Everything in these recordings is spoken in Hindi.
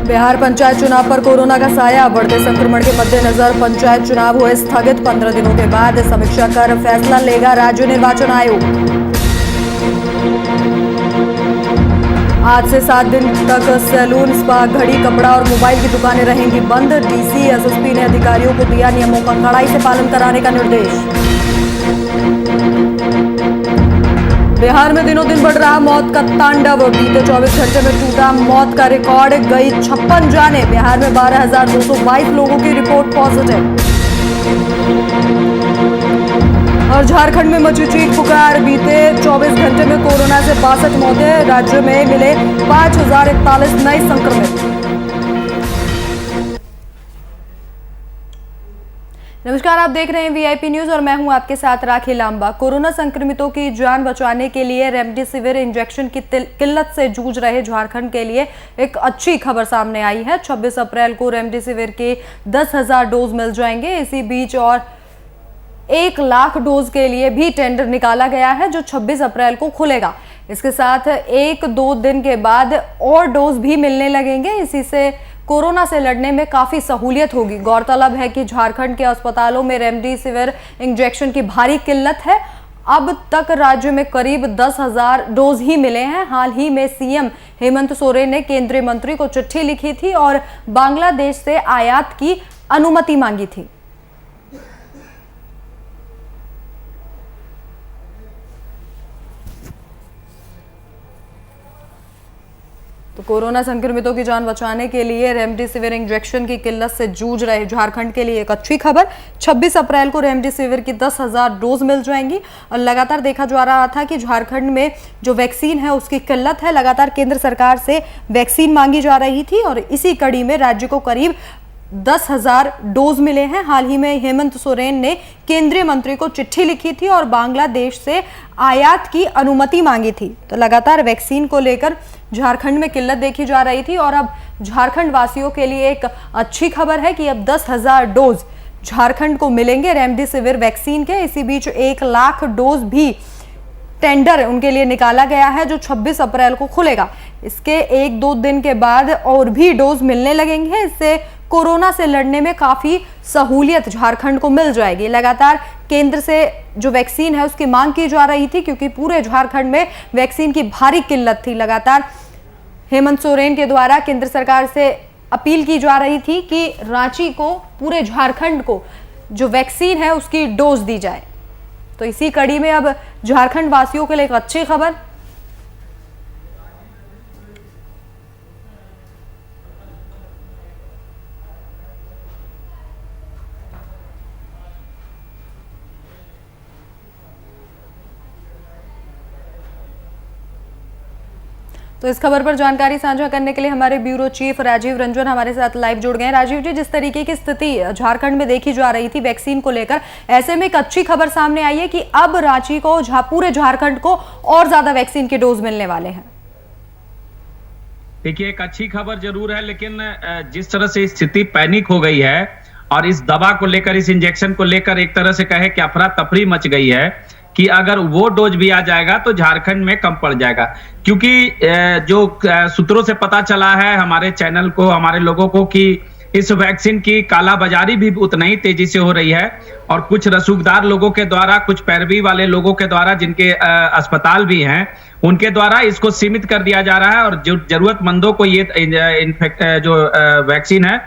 बिहार पंचायत चुनाव पर कोरोना का साया, बढ़ते संक्रमण के मद्देनजर पंचायत चुनाव हुए स्थगित। 15 दिनों के बाद समीक्षा कर फैसला लेगा राज्य निर्वाचन आयोग। आज से 7 दिन तक सैलून, स्पा, घड़ी, कपड़ा और मोबाइल की दुकानें रहेंगी बंद। डीसी, एसएसपी ने अधिकारियों को दिया नियमों का कड़ाई से पालन कराने का निर्देश। बिहार में दिनों दिन बढ़ रहा मौत का तांडव, बीते 24 घंटे में टूटा मौत का रिकॉर्ड, गई 56 जानें। बिहार में 12,222 लोगों की रिपोर्ट पॉजिटिव। और झारखंड में मची चीख पुकार, बीते 24 घंटे में कोरोना से 62 मौतें, राज्य में मिले 5,041 नए संक्रमित। नमस्कार, आप देख रहे हैं वीआईपी न्यूज और मैं हूं आपके साथ राखी लांबा। कोरोना संक्रमितों की जान बचाने के लिए रेमडेसिविर इंजेक्शन की किल्लत से जूझ रहे झारखंड के लिए एक अच्छी खबर सामने आई है। 26 अप्रैल को रेमडेसिविर के 10,000 डोज मिल जाएंगे। इसी बीच और 1 लाख डोज के लिए भी टेंडर निकाला गया है, जो 26 अप्रैल को खुलेगा। इसके साथ 1-2 दिन के बाद और डोज भी मिलने लगेंगे। इसी से कोरोना से लड़ने में काफी सहूलियत होगी। गौरतलब है कि झारखंड के अस्पतालों में रेमडेसिविर इंजेक्शन की भारी किल्लत है। अब तक राज्य में करीब 10,000 डोज ही मिले हैं। हाल ही में सीएम हेमंत सोरेन ने केंद्रीय मंत्री को चिट्ठी लिखी थी और बांग्लादेश से आयात की अनुमति मांगी थी। तो कोरोना संक्रमितों की जान बचाने के लिए रेमडेसिविर इंजेक्शन की किल्लत से जूझ रहे झारखंड के लिए एक अच्छी खबर। 26 अप्रैल को रेमडेसिविर की 10,000 डोज मिल जाएंगी। और लगातार देखा जा रहा था कि झारखंड में जो वैक्सीन है उसकी किल्लत है। लगातार केंद्र सरकार से वैक्सीन मांगी जा रही थी और इसी कड़ी में राज्य को करीब 10,000 डोज मिले हैं। हाल ही में हेमंत सोरेन ने केंद्रीय मंत्री को चिट्ठी लिखी थी और बांग्लादेश से आयात की अनुमति मांगी थी। तो लगातार वैक्सीन को लेकर झारखंड में किल्लत देखी जा रही थी और अब झारखंड वासियों के लिए एक अच्छी खबर है कि अब 10,000 डोज झारखंड को मिलेंगे रेमडेसिविर वैक्सीन के। इसी बीच 1 लाख डोज भी टेंडर उनके लिए निकाला गया है, जो 26 अप्रैल को खुलेगा। इसके 1-2 दिन के बाद और भी डोज मिलने लगेंगे। इससे कोरोना से लड़ने में काफी सहूलियत झारखंड को मिल जाएगी। लगातार केंद्र से जो वैक्सीन है उसकी मांग की जा रही थी, क्योंकि पूरे झारखंड में वैक्सीन की भारी किल्लत थी। लगातार हेमंत सोरेन के द्वारा केंद्र सरकार से अपील की जा रही थी कि रांची को, पूरे झारखंड को जो वैक्सीन है उसकी डोज दी जाए। तो इसी कड़ी में अब झारखंड वासियों के लिए एक अच्छी खबर। तो इस खबर पर जानकारी साझा करने के लिए हमारे ब्यूरो चीफ राजीव रंजन हमारे साथ लाइव जुड़ गए हैं। राजीव जी, जिस तरीके की स्थिति झारखंड में देखी जा रही थी वैक्सीन को लेकर, ऐसे में एक अच्छी खबर सामने आई है कि अब रांची को, पूरे झारखंड को और ज्यादा वैक्सीन के डोज मिलने वाले हैं। देखिए, एक अच्छी खबर जरूर है, लेकिन जिस तरह से स्थिति पैनिक हो गई है और इस दवा को लेकर, इस इंजेक्शन को लेकर एक तरह से कहे कि अफरा तफरी मच गई है कि अगर वो डोज भी आ जाएगा तो झारखंड में कम पड़ जाएगा। क्योंकि जो सूत्रों से पता चला है हमारे चैनल को, हमारे लोगों को, कि इस वैक्सीन की कालाबाजारी भी उतना ही तेजी से हो रही है और कुछ रसूखदार लोगों के द्वारा, कुछ पैरवी वाले लोगों के द्वारा, जिनके अस्पताल भी हैं, उनके द्वारा इसको सीमित कर दिया जा रहा है और जो जरूरतमंदों को ये जो वैक्सीन है,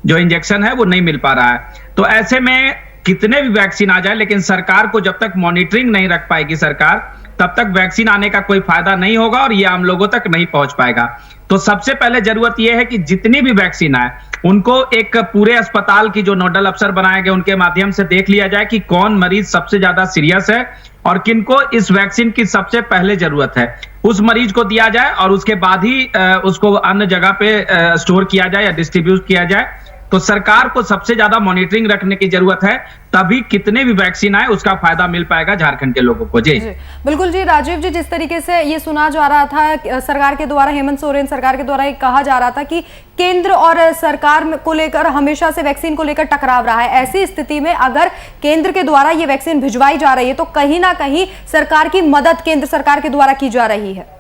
जो इंजेक्शन है, वो नहीं मिल पा रहा है। तो ऐसे में कितने भी वैक्सीन आ जाए, लेकिन सरकार को जब तक मॉनिटरिंग नहीं रख पाएगी सरकार, तब तक वैक्सीन आने का कोई फायदा नहीं होगा और ये आम लोगों तक नहीं पहुंच पाएगा। तो सबसे पहले जरूरत यह है कि जितनी भी वैक्सीन आए उनको एक पूरे अस्पताल की जो नोडल अफसर बनाए गए उनके माध्यम से देख लिया जाए कि कौन मरीज सबसे ज्यादा सीरियस है और किनको इस वैक्सीन की सबसे पहले जरूरत है, उस मरीज को दिया जाए और उसके बाद ही उसको अन्य जगह पे स्टोर किया जाए या डिस्ट्रीब्यूट किया जाए। तो सरकार को सबसे ज्यादा मॉनिटरिंग रखने की जरूरत है, तभी कितने भी वैक्सीन आए उसका फायदा मिल पाएगा झारखंड के लोगों को। जी बिल्कुल जी। राजीव जी, जिस तरीके से ये सुना जा रहा था सरकार के द्वारा, हेमंत सोरेन सरकार के द्वारा ये कहा जा रहा था कि केंद्र और सरकार को लेकर हमेशा से वैक्सीन को लेकर टकराव रहा है। ऐसी स्थिति में अगर केंद्र के द्वारा ये वैक्सीन भिजवाई जा रही है तो कहीं ना कहीं सरकार की मदद केंद्र सरकार के द्वारा की जा रही है।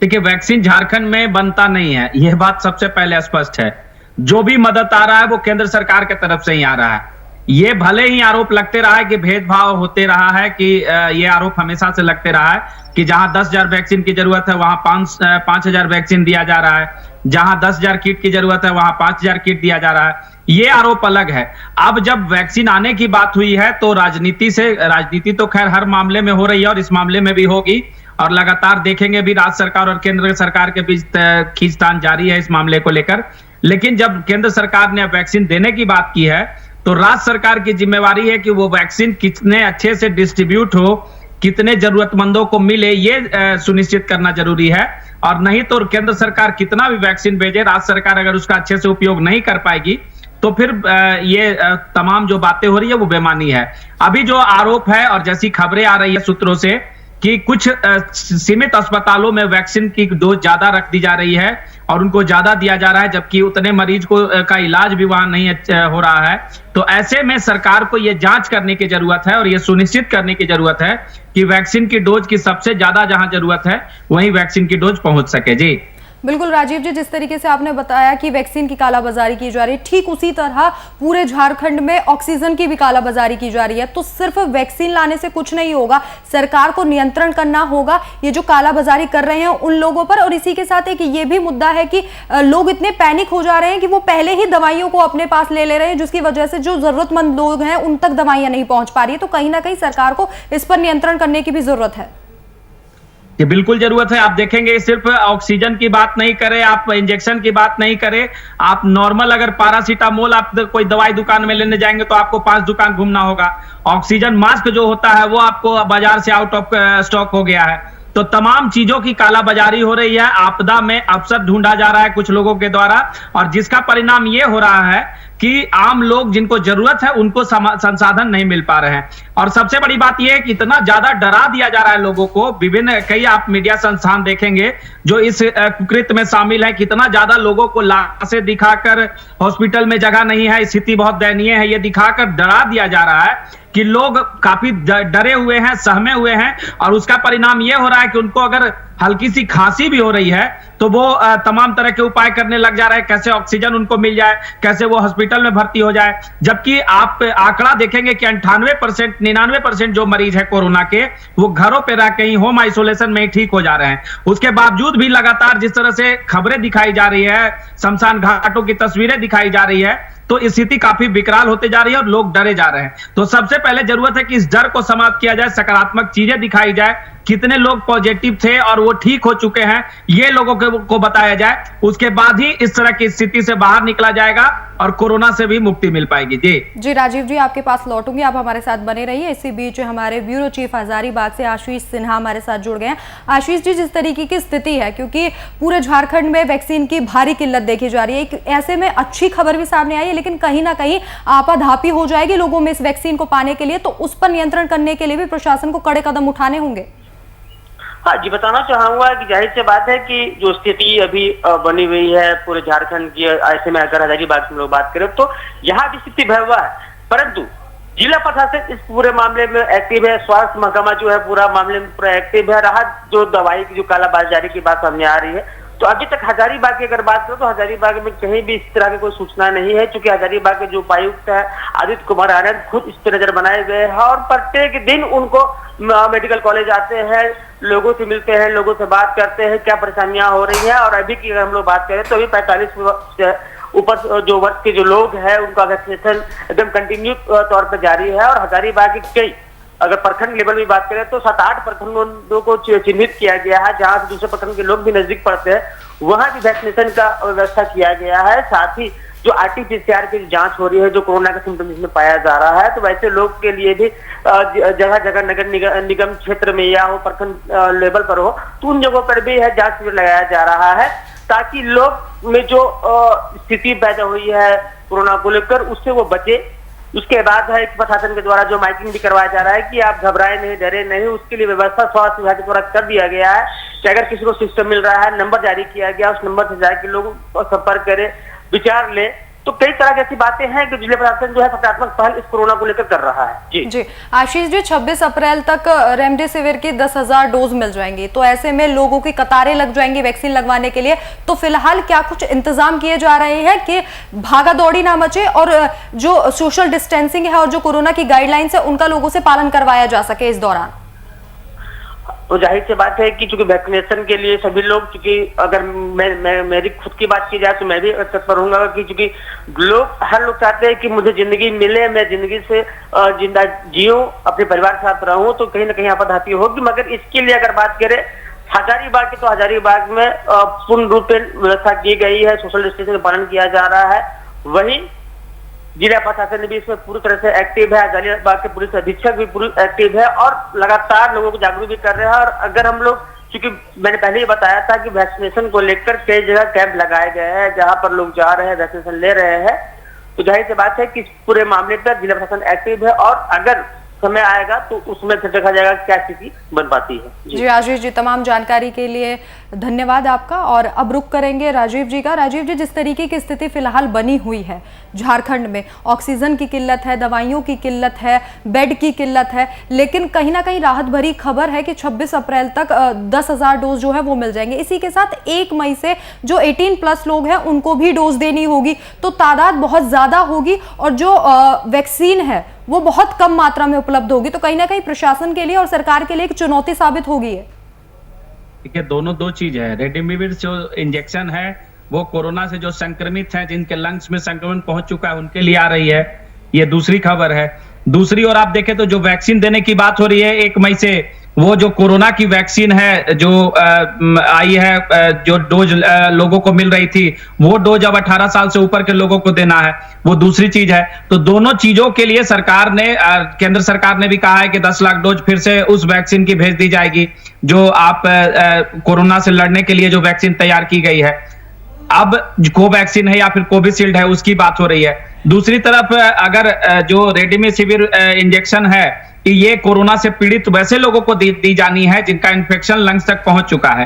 देखिए, वैक्सीन झारखंड में बनता नहीं है, यह बात सबसे पहले स्पष्ट है। जो भी मदद आ रहा है वो केंद्र सरकार की तरफ से ही आ रहा है। ये भले ही आरोप लगते रहा है कि भेदभाव होते रहा है, कि ये आरोप हमेशा से लगते रहा है कि जहां 10,000 वैक्सीन की जरूरत है वहां 5,000 वैक्सीन दिया जा रहा है, जहां 10,000 किट की जरूरत है वहां 5,000 किट दिया जा रहा है। ये आरोप अलग है। अब जब वैक्सीन आने की बात हुई है तो राजनीति तो खैर हर मामले में हो रही है और इस मामले में भी होगी, और लगातार देखेंगे भी राज्य सरकार और केंद्र सरकार के बीच खींचतान जारी है इस मामले को लेकर। लेकिन जब केंद्र सरकार ने वैक्सीन देने की बात की है तो राज्य सरकार की जिम्मेवारी है कि वो वैक्सीन कितने अच्छे से डिस्ट्रीब्यूट हो, कितने जरूरतमंदों को मिले, ये सुनिश्चित करना जरूरी है। और नहीं तो केंद्र सरकार कितना भी वैक्सीन भेजे, राज्य सरकार अगर उसका अच्छे से उपयोग नहीं कर पाएगी तो फिर ये तमाम जो बातें हो रही है वो बेमानी है। अभी जो आरोप है और जैसी खबरें आ रही है सूत्रों से कि कुछ सीमित अस्पतालों में वैक्सीन की डोज ज्यादा रख दी जा रही है और उनको ज्यादा दिया जा रहा है, जबकि उतने मरीज को का इलाज भी वहां नहीं हो रहा है। तो ऐसे में सरकार को यह जांच करने की जरूरत है और यह सुनिश्चित करने की जरूरत है कि वैक्सीन की डोज की सबसे ज्यादा जहां जरूरत है वहीं वैक्सीन की डोज पहुंच सके। जी बिल्कुल राजीव जी, जिस तरीके से आपने बताया कि वैक्सीन की कालाबाजारी की जा रही है, ठीक उसी तरह पूरे झारखंड में ऑक्सीजन की भी कालाबाजारी की जा रही है। तो सिर्फ वैक्सीन लाने से कुछ नहीं होगा, सरकार को नियंत्रण करना होगा ये जो कालाबाजारी कर रहे हैं उन लोगों पर। और इसी के साथ एक ये भी मुद्दा है कि लोग इतने पैनिक हो जा रहे हैं कि वो पहले ही दवाइयों को अपने पास ले रहे हैं, जिसकी वजह से जो जरूरतमंद लोग हैं उन तक दवाइयां नहीं पहुंच पा रही है। तो कहीं ना कहीं सरकार को इस पर नियंत्रण करने की भी जरूरत है। ये बिल्कुल जरूरत है। आप देखेंगे सिर्फ ऑक्सीजन की बात नहीं करें, आप इंजेक्शन की बात नहीं करें, आप नॉर्मल अगर पैरासीटामोल आप कोई दवाई दुकान में लेने जाएंगे तो आपको 5 दुकान घूमना होगा। ऑक्सीजन मास्क जो होता है वो आपको बाजार से आउट ऑफ स्टॉक हो गया है। तो तमाम चीजों की कालाबाजारी हो रही है, आपदा में अवसर ढूंढा जा रहा है कुछ लोगों के द्वारा, और जिसका परिणाम ये हो रहा है कि आम लोग जिनको जरूरत है उनको संसाधन नहीं मिल पा रहे हैं। और सबसे बड़ी बात यह है कि इतना ज्यादा डरा दिया जा रहा है लोगों को। विभिन्न कई आप मीडिया संस्थान देखेंगे जो इस कुकृत्य में शामिल है, कितना ज्यादा लोगों को लाशें दिखाकर हॉस्पिटल में जगह नहीं है, स्थिति बहुत दयनीय है, ये दिखाकर डरा दिया जा रहा है कि लोग काफी डरे हुए हैं, सहमे हुए हैं। और उसका परिणाम यह हो रहा है कि उनको अगर हल्की सी खांसी भी हो रही है तो वो तमाम तरह के उपाय करने लग जा रहे हैं, कैसे ऑक्सीजन उनको मिल जाए, कैसे वो हॉस्पिटल में भर्ती हो जाए। जबकि आप आंकड़ा देखेंगे कि 98%, 99% जो मरीज है कोरोना के वो घरों पे रह के ही होम आइसोलेशन में ही ठीक हो जा रहे हैं। उसके बावजूद भी लगातार जिस तरह से खबरें दिखाई जा रही है, शमशान घाटों की तस्वीरें दिखाई जा रही है, तो स्थिति काफी विकराल होते जा रही है और लोग डरे जा रहे हैं। तो सबसे पहले जरूरत है कि इस डर को समाप्त किया जाए, सकारात्मक चीजें दिखाई जाए, कितने लोग पॉजिटिव थे और वो ठीक हो चुके हैं ये लोगों को बताया जाए। उसके बाद ही इस तरह की स्थिति से बाहर निकला जाएगा और कोरोना से भी मुक्ति मिल पाएगी। जी राजीव जी, आपके पास लौटूंगी, आप हमारे साथ बने रहिए। इसी बीच हमारे ब्यूरो चीफ हजारीबाग से आशीष सिन्हा हमारे साथ जुड़ गए हैं। आशीष जी, जिस तरीके की स्थिति है, क्योंकि पूरे झारखंड में वैक्सीन की भारी किल्लत देखी जा रही है, ऐसे में अच्छी खबर भी सामने आई है लेकिन कहीं ना कहीं आपाधापी हो जाएगी लोगों में इस वैक्सीन को पाने के लिए, तो उस पर नियंत्रण करने के लिए भी प्रशासन को कड़े कदम उठाने होंगे। हाँ जी, बताना चाहूंगा कि जाहिर सी बात है कि जो स्थिति अभी बनी हुई है पूरे झारखंड की, ऐसे में अगर हजारीबाग में लोग बात करें तो यहाँ की स्थिति भयावह है। परंतु जिला प्रशासन इस पूरे मामले में एक्टिव है, स्वास्थ्य महकमा जो है पूरा मामले में पूरा एक्टिव है। राहत जो दवाई की जो कालाबाजारी की बात सामने आ रही है, तो अभी तक हजारीबाग की अगर बात करें तो हजारीबाग में कहीं भी इस तरह की कोई सूचना नहीं है, क्योंकि हजारीबाग के जो उपायुक्त है आदित्य कुमार आनंद खुद इस पर नजर बनाए गए हैं और प्रत्येक दिन उनको मेडिकल कॉलेज आते हैं, लोगों से मिलते हैं, लोगों से बात करते हैं क्या परेशानियां हो रही है। और अभी की अगर हम लोग बात करें तो अभी 45 ऊपर जो वर्ष के जो लोग हैं उनका वैक्सीनेशन एकदम कंटिन्यू तौर पर जारी है। और हजारीबाग के कई अगर प्रखंड लेवल में बात करें तो 7-8 प्रखंडों को चिन्हित किया गया है, जहां से दूसरे प्रखंड के लोग भी नजदीक पड़ते हैं, वहां भी वैक्सीनेशन का व्यवस्था किया गया है। साथ ही जो RT-PCR की जांच हो रही है, जो कोरोना का सिम्टम जिसमें पाया जा रहा है, तो वैसे लोग के लिए भी जगह जगह नगर निगम क्षेत्र में या हो प्रखंड लेवल पर हो तो उन जगहों पर भी है जांच शिविर लगाया जा रहा है, ताकि लोग में जो स्थिति पैदा हुई है कोरोना को लेकर उससे वो बचे। उसके बाद है प्रशासन के द्वारा जो माइकिंग भी करवाया जा रहा है कि आप घबराए नहीं, डरे नहीं, उसके लिए व्यवस्था स्वास्थ्य विभाग के द्वारा कर दिया गया है कि अगर किसी को सिस्टम मिल रहा है, नंबर जारी किया गया, उस नंबर से जाकर लोग संपर्क करें, विचार ले तो कई तरह की ऐसी बातें हैं कि जिला प्रशासन जो है सकारात्मक पहल इस कोरोना को लेकर कर रहा है। जी जी आशीष जी, 26 अप्रैल तक रेमडेसिविर की 10,000 डोज मिल जाएंगी, तो ऐसे में लोगों की कतारें लग जाएंगी वैक्सीन लगवाने के लिए। तो फिलहाल क्या कुछ इंतजाम किए जा रहे हैं कि भागा दौड़ी ना मचे और जो सोशल डिस्टेंसिंग है और जो कोरोना की गाइडलाइंस है उनका लोगों से पालन करवाया जा सके इस दौरान? तो जाहिर सी बात है कि चूंकि वैक्सीनेशन के लिए सभी लोग, चूंकि अगर मेरी खुद की बात की जाए तो मैं भी तत्पर रहूंगा कि चूंकि हर लोग चाहते हैं कि मुझे जिंदगी मिले, मैं जिंदगी से जिंदा जीऊं, अपने परिवार के साथ रहूं, तो कहीं ना कहीं आपत्ति होगी। मगर इसके लिए अगर बात करें हजारीबाग की, तो हजारीबाग में पूर्ण रूप से व्यवस्था की गई है, सोशल डिस्टेंसिंग का पालन किया जा रहा है। वहीं जिला प्रशासन भी इसमें पूरी तरह से एक्टिव है, हजारीबाग के पुलिस अधीक्षक भी पूरी एक्टिव है और लगातार लोगों को जागरूक भी कर रहे हैं। और अगर हम लोग, क्योंकि मैंने पहले ही बताया था कि वैक्सीनेशन को लेकर कई जगह कैंप लगाए गए हैं जहां पर लोग जा रहे हैं, वैक्सीनेशन ले रहे हैं, तो जाहिर सी बात है कि इस पूरे मामले पर जिला प्रशासन एक्टिव है और अगर समय आएगा तो उसमें फिर देखा जाएगा क्या स्थिति बन पाती है। जी आशीष जी, तमाम जानकारी के लिए धन्यवाद आपका। और अब रुक करेंगे राजीव जी का। राजीव जी, जिस तरीके की स्थिति फिलहाल बनी हुई है झारखंड में, ऑक्सीजन की किल्लत है, दवाइयों की किल्लत है, बेड की किल्लत है, लेकिन कहीं ना कहीं राहत भरी खबर है कि 26 अप्रैल तक 10,000 डोज जो है वो मिल जाएंगे। इसी के साथ 1 मई से जो 18+ लोग हैं उनको भी डोज देनी होगी, तो तादाद बहुत ज्यादा होगी और जो वैक्सीन है वो बहुत कम मात्रा में उपलब्ध होगी, तो कहीं ना कहीं प्रशासन के लिए और सरकार के लिए एक चुनौती साबित होगी। देखिए, दोनों दो चीज है। रेमडेसिविर जो इंजेक्शन है वो कोरोना से जो संक्रमित हैं, जिनके लंग्स में संक्रमण पहुंच चुका है, उनके लिए आ रही है, ये दूसरी खबर है। दूसरी ओर आप देखें तो जो वैक्सीन देने की बात हो रही है 1 मई से, वो जो कोरोना की वैक्सीन है जो आई है, जो डोज लोगों को मिल रही थी, वो डोज अब 18 साल से ऊपर के लोगों को देना है, वो दूसरी चीज है। तो दोनों चीजों के लिए सरकार ने, केंद्र सरकार ने भी कहा है कि 10 लाख डोज फिर से उस वैक्सीन की भेज दी जाएगी जो आप कोरोना से लड़ने के लिए जो वैक्सीन तैयार की गई है। अब कोवैक्सीन है या फिर कोविशील्ड है, उसकी बात हो रही है। दूसरी तरफ अगर जो रेमडेसिविर इंजेक्शन है, ये कोरोना से पीड़ित वैसे लोगों को दी जानी है जिनका इन्फेक्शन लंग्स तक पहुंच चुका है,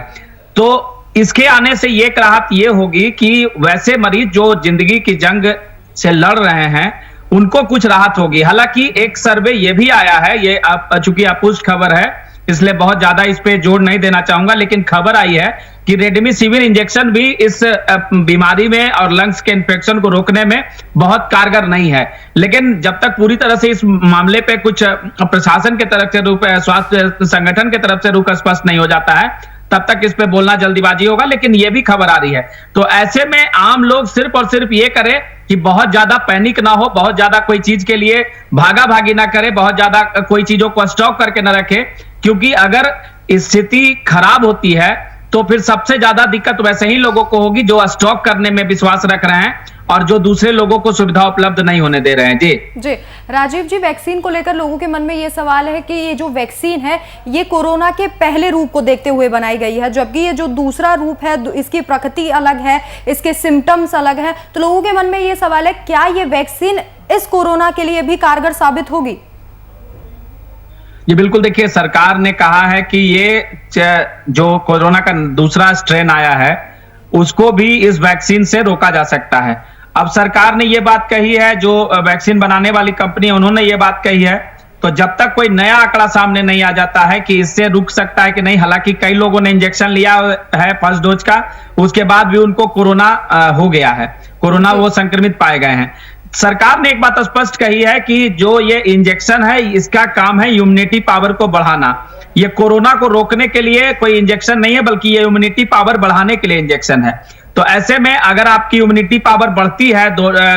तो इसके आने से ये राहत ये होगी कि वैसे मरीज जो जिंदगी की जंग से लड़ रहे हैं उनको कुछ राहत होगी। हालांकि एक सर्वे ये भी आया है, ये चूंकि अपुष्ट खबर है इसलिए बहुत ज्यादा इस पे जोर नहीं देना चाहूंगा, लेकिन खबर आई है कि रेमडेसिविर इंजेक्शन भी इस बीमारी में और लंग्स के इन्फेक्शन को रोकने में बहुत कारगर नहीं है। लेकिन जब तक पूरी तरह से इस मामले पे कुछ प्रशासन के तरफ से रुख, स्वास्थ्य संगठन के तरफ से रुख स्पष्ट नहीं हो जाता है, तब तक इस पे बोलना जल्दीबाजी होगा। लेकिन ये भी खबर आ रही है, तो ऐसे में आम लोग सिर्फ और सिर्फ ये करें कि बहुत ज्यादा पैनिक ना हो, बहुत ज्यादा कोई चीज के लिए भागा भागी ना करे, बहुत ज्यादा कोई चीजों को स्टॉक करके ना रखे, क्योंकि अगर स्थिति खराब होती है तो फिर सबसे ज्यादा दिक्कत वैसे ही लोगों को होगी जो स्टॉक करने में विश्वास रख रहे हैं और जो दूसरे लोगों को सुविधा उपलब्ध नहीं होने दे रहे हैं। जी राजीव जी, वैक्सीन को लेकर लोगों के मन में ये सवाल है कि ये जो वैक्सीन है ये कोरोना के पहले रूप को देखते हुए बनाई गई है, जबकि ये जो दूसरा रूप है इसकी प्रकृति अलग है, इसके सिम्टम्स अलग हैं, तो लोगों के मन में ये सवाल है क्या ये वैक्सीन इस कोरोना के लिए भी कारगर साबित होगी? जी बिल्कुल, देखिए सरकार ने कहा है कि ये जो कोरोना का दूसरा स्ट्रेन आया है उसको भी इस वैक्सीन से रोका जा सकता है। अब सरकार ने ये बात कही है, जो वैक्सीन बनाने वाली कंपनी है उन्होंने ये बात कही है, तो जब तक कोई नया आंकड़ा सामने नहीं आ जाता है कि इससे रुक सकता है कि नहीं, हालांकि कई लोगों ने इंजेक्शन लिया है फर्स्ट डोज का, उसके बाद भी उनको कोरोना हो गया है, कोरोना वो संक्रमित पाए गए हैं। सरकार ने एक बात स्पष्ट कही है कि जो ये इंजेक्शन है इसका काम है इम्यूनिटी पावर को बढ़ाना, ये कोरोना को रोकने के लिए कोई इंजेक्शन नहीं है, बल्कि ये इम्यूनिटी पावर बढ़ाने के लिए इंजेक्शन है। तो ऐसे में अगर आपकी इम्यूनिटी पावर बढ़ती है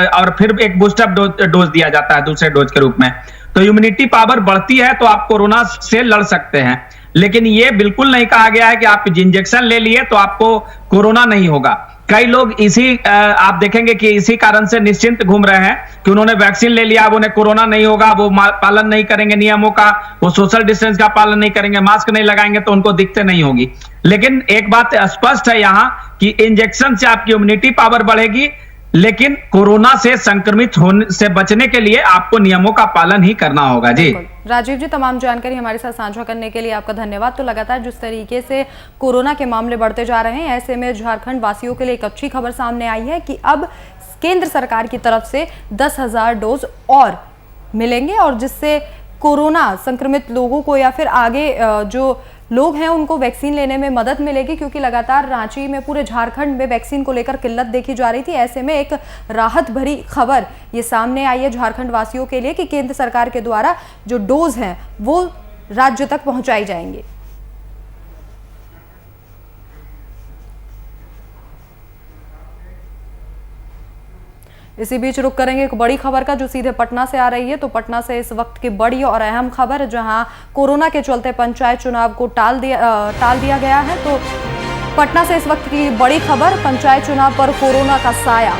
और फिर एक बूस्टर डोज दिया जाता है दूसरे डोज के रूप में, तो इम्यूनिटी पावर बढ़ती है तो आप कोरोना से लड़ सकते हैं। लेकिन ये बिल्कुल नहीं कहा गया है कि आप इंजेक्शन ले लिए तो आपको कोरोना नहीं होगा। कई लोग आप देखेंगे कि इसी कारण से निश्चिंत घूम रहे हैं कि उन्होंने वैक्सीन ले लिया, अब उन्हें कोरोना नहीं होगा, वो पालन नहीं करेंगे नियमों का, वो सोशल डिस्टेंस का पालन नहीं करेंगे, मास्क नहीं लगाएंगे तो उनको दिक्कत नहीं होगी। लेकिन एक बात स्पष्ट है यहाँ कि इंजेक्शन से आपकी इम्यूनिटी पावर बढ़ेगी, लेकिन कोरोना से संक्रमित होने से बचने के लिए आपको नियमों का पालन ही करना होगा। जी राजीव जी, तमाम जानकारी हमारे साथ साझा करने के लिए आपका धन्यवाद। तो लगातार जिस तरीके से कोरोना के मामले बढ़ते जा रहे हैं, ऐसे में झारखंड वासियों के लिए एक अच्छी खबर सामने आई है कि अब केंद्र सरकार की तरफ से 10,000 डोज और मिलेंगे और जिससे कोरोना संक्रमित लोगों को या फिर आगे जो लोग हैं उनको वैक्सीन लेने में मदद मिलेगी, क्योंकि लगातार रांची में पूरे झारखंड में वैक्सीन को लेकर किल्लत देखी जा रही थी। ऐसे में एक राहत भरी खबर ये सामने आई है झारखंड वासियों के लिए कि केंद्र सरकार के द्वारा जो डोज हैं वो राज्य तक पहुंचाई जाएंगी। इसी बीच रुक करेंगे एक बड़ी खबर का जो सीधे पटना से आ रही है। तो पटना से इस वक्त की बड़ी और अहम खबर, जहां कोरोना के चलते पंचायत चुनाव को टाल दिया गया है। तो पटना से इस वक्त की बड़ी खबर, पंचायत चुनाव पर कोरोना का साया।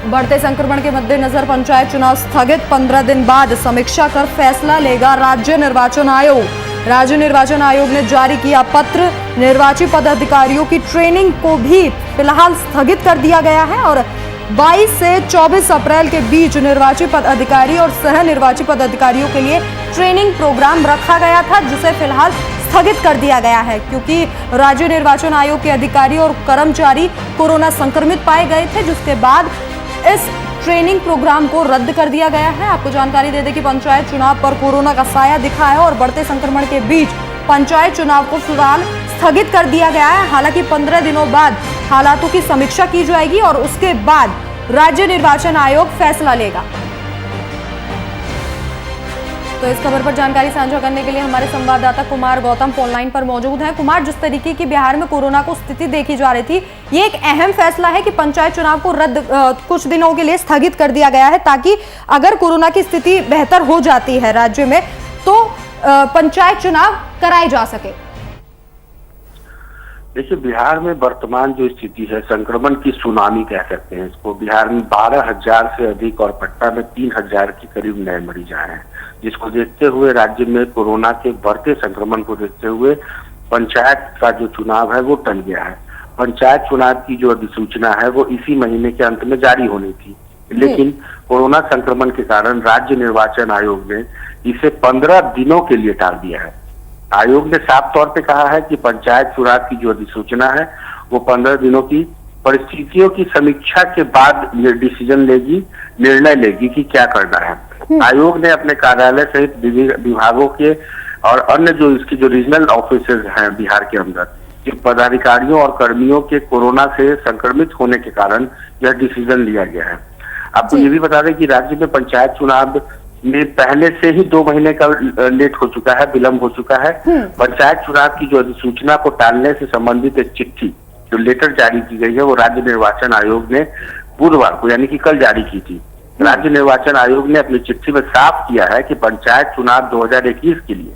बढ़ते संक्रमण के मद्देनजर पंचायत चुनाव स्थगित, 15 दिन बाद समीक्षा कर फैसला लेगा राज्य निर्वाचन आयोग। राज्य निर्वाचन आयोग ने जारी किया पत्र, निर्वाची पदाधिकारियों की ट्रेनिंग को भी फिलहाल स्थगित कर दिया गया है और 22 से 24 अप्रैल के बीच निर्वाची पदाधिकारी और सह निर्वाची पदाधिकारियों के लिए ट्रेनिंग प्रोग्राम रखा गया था, जिसे फिलहाल स्थगित कर दिया गया है, क्योंकि राज्य निर्वाचन आयोग के अधिकारी और कर्मचारी कोरोना संक्रमित पाए गए थे, जिसके बाद इस ट्रेनिंग प्रोग्राम को रद्द कर दिया गया है। आपको जानकारी दे दें कि पंचायत चुनाव पर कोरोना का साया दिखा है और बढ़ते संक्रमण के बीच पंचायत चुनाव को फिलहाल स्थगित कर दिया गया है। हालांकि 15 दिनों बाद हालातों की समीक्षा की जाएगी और उसके बाद राज्य निर्वाचन आयोग फैसला लेगा। तो इस खबर पर जानकारी साझा करने के लिए हमारे संवाददाता कुमार गौतम फोन लाइन पर मौजूद हैं। कुमार, जिस तरीके की बिहार में कोरोना को स्थिति देखी जा रही थी, ये एक अहम फैसला है कि पंचायत चुनाव को कुछ दिनों के लिए स्थगित कर दिया गया है, ताकि अगर कोरोना की स्थिति बेहतर हो जाती है राज्य में तो पंचायत चुनाव कराए जा सके। देखिए, बिहार में वर्तमान जो स्थिति है, संक्रमण की सुनामी कह सकते हैं इसको। बिहार में 12,000 से अधिक और पटना में 3,000 के करीब नए मरीज आए हैं, जिसको देखते हुए राज्य में कोरोना के बढ़ते संक्रमण को देखते हुए पंचायत का जो चुनाव है वो टल गया है। पंचायत चुनाव की जो अधिसूचना है वो इसी महीने के अंत में जारी होनी थी, लेकिन कोरोना संक्रमण के कारण राज्य निर्वाचन आयोग ने इसे 15 दिनों के लिए टाल दिया है। आयोग ने साफ तौर पे कहा है कि पंचायत चुनाव की जो अधिसूचना है वो 15 दिनों की परिस्थितियों की समीक्षा के बाद ये निर्णय लेगी कि क्या करना है। आयोग ने अपने कार्यालय सहित विभागों के और अन्य जो इसकी जो रीजनल ऑफिसर्स हैं बिहार के अंदर, के पदाधिकारियों और कर्मियों के कोरोना से संक्रमित होने के कारण यह डिसीजन लिया गया है। आपको ये भी बता दें कि राज्य में पंचायत चुनाव में पहले से ही 2 महीने का लेट हो चुका है, विलंब हो चुका है। पंचायत चुनाव की जो अधिसूचना को टालने से संबंधित एक चिट्ठी जो लेटर जारी की गई है वो राज्य निर्वाचन आयोग ने बुधवार को यानी कि कल जारी की थी। राज्य निर्वाचन आयोग ने अपनी चिट्ठी में साफ किया है कि पंचायत चुनाव 2021 के लिए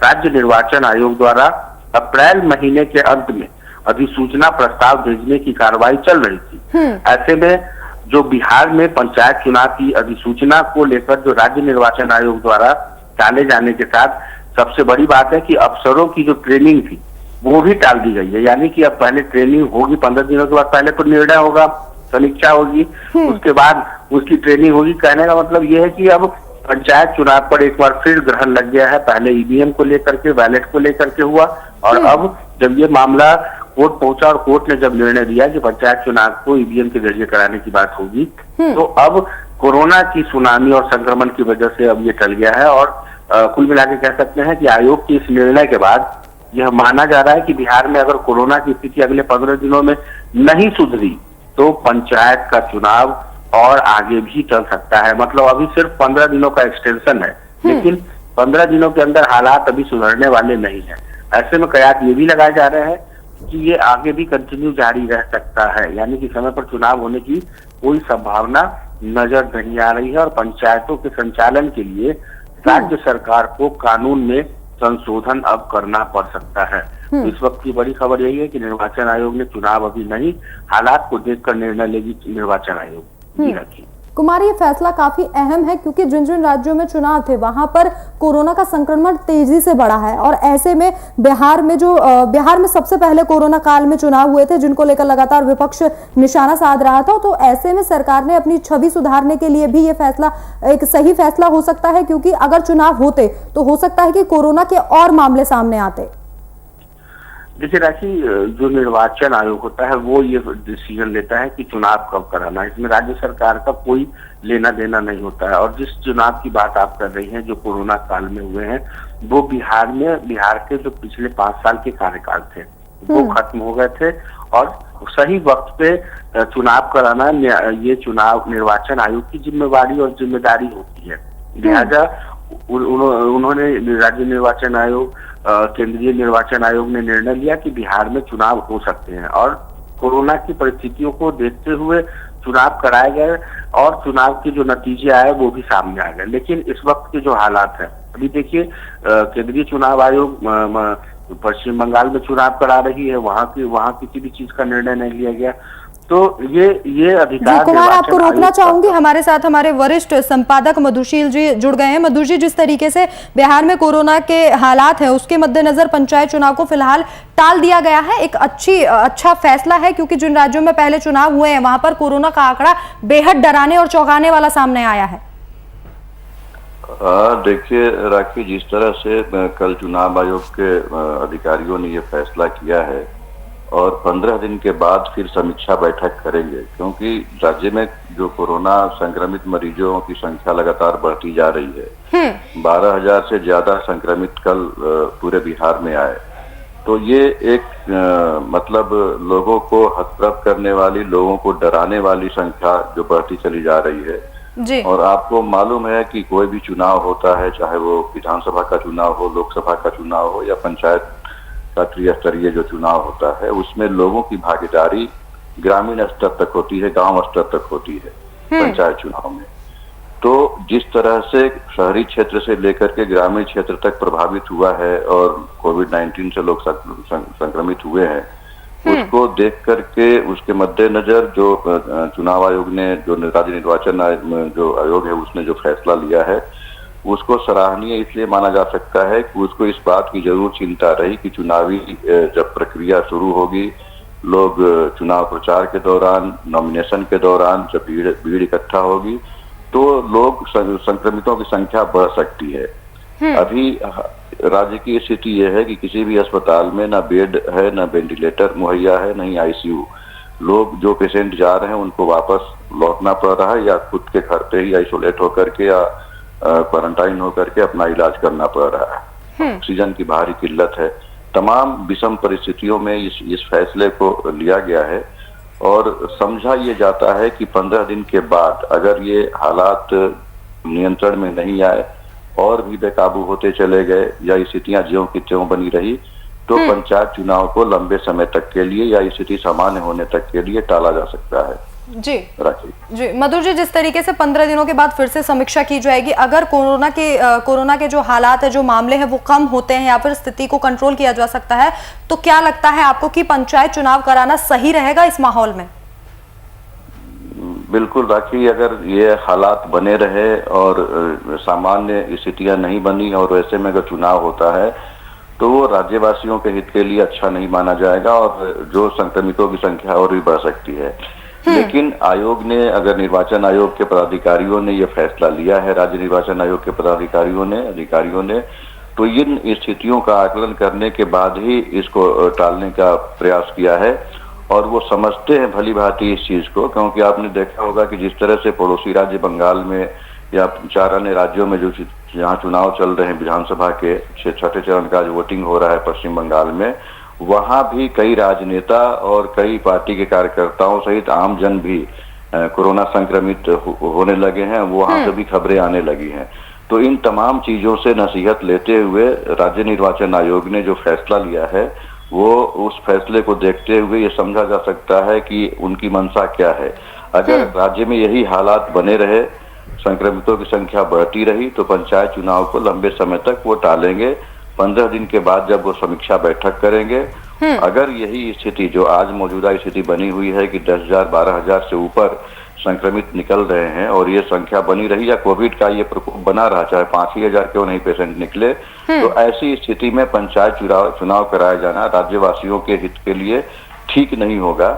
राज्य निर्वाचन आयोग द्वारा अप्रैल महीने के अंत में अधिसूचना प्रस्ताव भेजने की कार्रवाई चल रही थी। ऐसे में जो बिहार में पंचायत चुनाव की अधिसूचना को लेकर जो राज्य निर्वाचन आयोग द्वारा टाले जाने के साथ सबसे बड़ी बात है कि अफसरों की जो ट्रेनिंग थी वो भी टाल दी गई है। यानी कि अब पहले ट्रेनिंग होगी 15 दिनों के बाद, पहले तो निर्णय होगा, समीक्षा होगी, उसके बाद उसकी ट्रेनिंग होगी। कहने का मतलब ये है कि अब पंचायत चुनाव पर एक बार फिर ग्रहण लग गया है। पहले ईवीएम को लेकर के, बैलेट को लेकर के हुआ, और अब जब ये मामला कोर्ट पहुंचा और कोर्ट ने जब निर्णय दिया कि पंचायत चुनाव को ईवीएम के जरिए कराने की बात होगी, तो अब कोरोना की सुनामी और संक्रमण की वजह से अब ये टल गया है। और कुल मिला के कह सकते हैं कि आयोग के इस निर्णय के बाद यह माना जा रहा है कि बिहार में अगर कोरोना की स्थिति अगले 15 दिनों में नहीं सुधरी तो पंचायत का चुनाव और आगे भी चल सकता है। मतलब अभी सिर्फ 15 दिनों का एक्सटेंशन है, लेकिन 15 दिनों के अंदर हालात अभी सुधरने वाले नहीं है। ऐसे में कयास ये भी लगाए जा रहे हैं कि ये आगे भी कंटिन्यू जारी रह सकता है, यानी कि समय पर चुनाव होने की कोई संभावना नजर नहीं आ रही है। और पंचायतों के संचालन के लिए राज्य सरकार को कानून में संशोधन अब करना पड़ सकता है। तो इस वक्त की बड़ी खबर यही है कि निर्वाचन आयोग ने चुनाव अभी नहीं, हालात को देखकर निर्णय लेगी निर्वाचन आयोग। कुमार, ये फैसला काफी अहम है क्योंकि जिन जिन राज्यों में चुनाव थे वहां पर कोरोना का संक्रमण तेजी से बढ़ा है, और ऐसे में बिहार में सबसे पहले कोरोना काल में चुनाव हुए थे, जिनको लेकर लगातार विपक्ष निशाना साध रहा था। तो ऐसे में सरकार ने अपनी छवि सुधारने के लिए भी ये फैसला एक सही फैसला हो सकता है, क्योंकि अगर चुनाव होते तो हो सकता है कि कोरोना के और मामले सामने आते। देखिए राखी, जो निर्वाचन आयोग होता है वो ये डिसीजन लेता है कि चुनाव कब कराना है। इसमें राज्य सरकार का कोई लेना देना नहीं होता है। और जिस चुनाव की बात आप कर रही हैं जो कोरोना काल में हुए हैं, वो बिहार के जो पिछले 5 साल के कार्यकाल थे वो खत्म हो गए थे। और सही वक्त पे चुनाव कराना ये चुनाव निर्वाचन आयोग की जिम्मेवारी और जिम्मेदारी होती है। लिहाजा उन्होंने राज्य निर्वाचन आयोग, केंद्रीय निर्वाचन आयोग ने निर्णय लिया कि बिहार में चुनाव हो सकते हैं और कोरोना की परिस्थितियों को देखते हुए चुनाव कराए गए और चुनाव के जो नतीजे आए वो भी सामने आ गए। लेकिन इस वक्त के जो हालात है, अभी देखिए केंद्रीय चुनाव आयोग पश्चिम बंगाल में चुनाव करा रही है, वहाँ किसी भी चीज का निर्णय नहीं लिया गया। तो ये अधिकार कुमार, आपको रोकना चाहूंगी। हमारे साथ हमारे वरिष्ठ संपादक मधुशील जी जुड़ गए हैं। मधु जी, जिस तरीके से बिहार में कोरोना के हालात हैं उसके मद्देनजर पंचायत चुनाव को फिलहाल टाल दिया गया है, एक अच्छा फैसला है, क्योंकि जिन राज्यों में पहले चुनाव हुए हैं वहां पर कोरोना का आंकड़ा बेहद डराने और चौंकाने वाला सामने आया है। देखिए राखी, जिस तरह से कल चुनाव आयोग के अधिकारियों ने ये फैसला किया है और 15 दिन के बाद फिर समीक्षा बैठक करेंगे, क्योंकि राज्य में जो कोरोना संक्रमित मरीजों की संख्या लगातार बढ़ती जा रही है। 12,000 से ज्यादा संक्रमित कल पूरे बिहार में आए। तो ये एक मतलब लोगों को हतप्रभ करने वाली, लोगों को डराने वाली संख्या जो बढ़ती चली जा रही है जी। और आपको मालूम है कि कोई भी चुनाव होता है, चाहे वो विधानसभा का चुनाव हो, लोकसभा का चुनाव हो या पंचायत का त्रिस्तरीय जो चुनाव होता है, उसमें लोगों की भागीदारी ग्रामीण स्तर तक होती है, गांव स्तर तक होती है पंचायत चुनाव में। तो जिस तरह से शहरी क्षेत्र से लेकर के ग्रामीण क्षेत्र तक प्रभावित हुआ है और कोविड-19 से लोग संक्रमित हुए हैं, उसको देख करके उसके मद्देनजर जो चुनाव आयोग ने, जो राज्य निर्वाचन जो आयोग है उसने जो फैसला लिया है उसको सराहनीय इसलिए माना जा सकता है कि उसको इस बात की जरूर चिंता रही कि चुनावी जब प्रक्रिया शुरू होगी, लोग चुनाव प्रचार के दौरान, नॉमिनेशन के दौरान जब भीड़ इकट्ठा होगी तो लोग संक्रमितों की संख्या बढ़ सकती है। अभी राज्य की स्थिति यह है कि किसी भी अस्पताल में ना बेड है, ना वेंटिलेटर मुहैया है, नहीं आईसीयू। लोग जो पेशेंट जा रहे हैं उनको वापस लौटना पड़ रहा है या खुद के घर पे ही आइसोलेट होकर के या क्वारंटाइन होकर के अपना इलाज करना पड़ रहा है। ऑक्सीजन की भारी किल्लत है। तमाम विषम परिस्थितियों में इस फैसले को लिया गया है और समझा ये जाता है कि 15 दिन के बाद अगर ये हालात नियंत्रण में नहीं आए और भी बेकाबू होते चले गए या स्थितियां ज्यों की त्यों बनी रही तो पंचायत चुनाव को लंबे समय तक के लिए या स्थिति सामान्य होने तक के लिए टाला जा सकता है। जी जी मधुर जी, जिस तरीके से 15 दिनों के बाद फिर से समीक्षा की जाएगी, अगर कोरोना के जो हालात है, जो मामले हैं वो कम होते हैं या फिर स्थिति को कंट्रोल किया जा सकता है, तो क्या लगता है आपको कि पंचायत चुनाव कराना सही रहेगा इस माहौल में? बिल्कुल राखी, अगर ये हालात बने रहे और सामान्य स्थितियां नहीं बनी और ऐसे में अगर चुनाव होता है तो वो राज्यवासियों के हित के लिए अच्छा नहीं माना जाएगा और जो संक्रमितों की संख्या और भी बढ़ सकती है। लेकिन आयोग ने, अगर निर्वाचन आयोग के पदाधिकारियों ने यह फैसला लिया है, राज्य निर्वाचन आयोग के अधिकारियों ने तो इन स्थितियों का आकलन करने के बाद ही इसको टालने का प्रयास किया है और वो समझते हैं भली भांति इस चीज को, क्योंकि आपने देखा होगा कि जिस तरह से पड़ोसी राज्य बंगाल में या 4 अन्य राज्यों में जो जहाँ चुनाव चल रहे हैं विधानसभा के 6ठे चरण का जो वोटिंग हो रहा है पश्चिम बंगाल में, वहां भी कई राजनेता और कई पार्टी के कार्यकर्ताओं सहित आम जन भी कोरोना संक्रमित होने लगे हैं। वहां से भी खबरें आने लगी हैं। तो इन तमाम चीजों से नसीहत लेते हुए राज्य निर्वाचन आयोग ने जो फैसला लिया है वो उस फैसले को देखते हुए ये समझा जा सकता है कि उनकी मंशा क्या है। अगर राज्य में यही हालात बने रहे, संक्रमितों की संख्या बढ़ती रही, तो पंचायत चुनाव को लंबे समय तक वो टालेंगे। 15 दिन के बाद जब वो समीक्षा बैठक करेंगे, अगर यही स्थिति जो आज मौजूदा स्थिति बनी हुई है कि 10,000 12,000 से ऊपर संक्रमित निकल रहे हैं और ये संख्या बनी रही या कोविड का ये प्रकोप बना रहा, चाहे 5,000 क्यों नहीं पेशेंट निकले, तो ऐसी स्थिति में पंचायत चुनाव कराया जाना राज्यवासियों के हित के लिए ठीक नहीं होगा।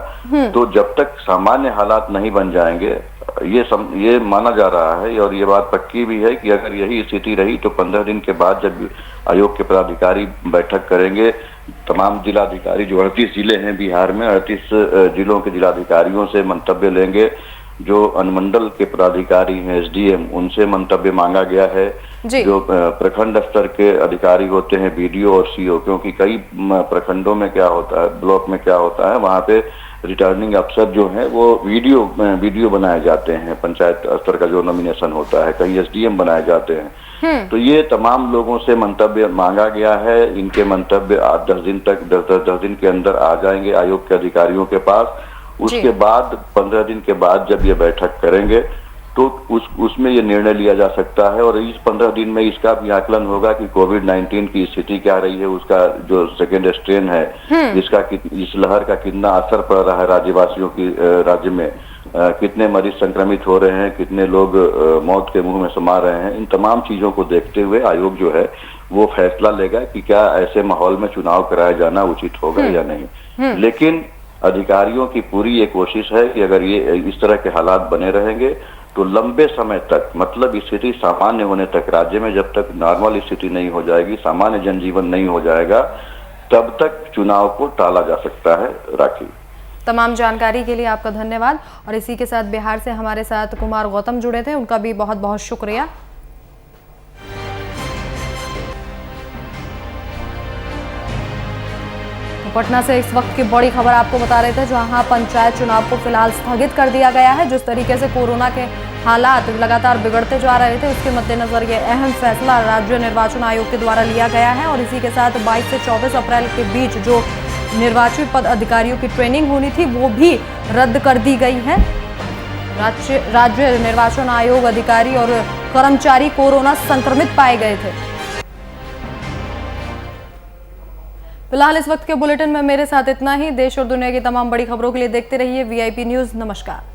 तो जब तक सामान्य हालात नहीं बन जाएंगे, ये माना जा रहा है और ये बात पक्की भी है कि अगर यही स्थिति रही तो 15 दिन के बाद जब आयोग के पदाधिकारी बैठक करेंगे तमाम जिलाधिकारी जो 38 जिले हैं बिहार में, 38 जिलों के जिलाधिकारियों से मंतव्य लेंगे। जो अनुमंडल के पदाधिकारी हैं, एसडीएम, उनसे मंतव्य मांगा गया है। जो प्रखंड स्तर के अधिकारी होते हैं, बीडीओ और सीओ, क्योंकि कई प्रखंडों में क्या होता है, ब्लॉक में क्या होता है, वहां पे रिटर्निंग अफसर जो है वो वीडियो बनाए जाते हैं। पंचायत स्तर का जो नॉमिनेशन होता है, कई एसडीएम बनाए जाते हैं। तो ये तमाम लोगों से मंतव्य मांगा गया है। इनके मंतव्य 8-10 दिन तक 10 दिन के अंदर आ जाएंगे आयोग के अधिकारियों के पास। उसके बाद 15 दिन के बाद जब ये बैठक करेंगे तो उसमें ये निर्णय लिया जा सकता है। और इस 15 दिन में इसका भी आकलन होगा कि कोविड-19 की स्थिति क्या रही है, उसका जो सेकेंड स्ट्रेन है, इस लहर का कितना असर पड़ रहा है राज्यवासियों की, राज्य में कितने मरीज संक्रमित हो रहे हैं, कितने लोग मौत के मुंह में समा रहे हैं। इन तमाम चीजों को देखते हुए आयोग जो है वो फैसला लेगा कि क्या ऐसे माहौल में चुनाव कराया जाना उचित होगा या नहीं। लेकिन अधिकारियों की पूरी ये कोशिश है कि अगर ये इस तरह के हालात बने रहेंगे तो लंबे समय तक, मतलब स्थिति सामान्य होने तक, राज्य में जब तक नॉर्मल स्थिति नहीं हो जाएगी, सामान्य जनजीवन नहीं हो जाएगा, तब तक चुनाव को टाला जा सकता है। राखी, तमाम जानकारी के लिए आपका धन्यवाद। और इसी के साथ बिहार से हमारे साथ कुमार गौतम जुड़े थे, उनका भी बहुत बहुत शुक्रिया। पटना से इस वक्त की बड़ी खबर आपको बता रहे थे, जहां पंचायत चुनाव को फिलहाल स्थगित कर दिया गया है। जिस तरीके से कोरोना के हालात लगातार बिगड़ते जा रहे थे, उसके मद्देनजर ये अहम फैसला राज्य निर्वाचन आयोग के द्वारा लिया गया है। और इसी के साथ 22 से 24 अप्रैल के बीच जो निर्वाचित पद अधिकारियों की ट्रेनिंग होनी थी वो भी रद्द कर दी गई है। राज्य निर्वाचन आयोग अधिकारी और कर्मचारी कोरोना संक्रमित पाए गए थे। फिलहाल इस वक्त के बुलेटिन में मेरे साथ इतना ही। देश और दुनिया की तमाम बड़ी खबरों के लिए देखते रहिए VIP न्यूज़। नमस्कार।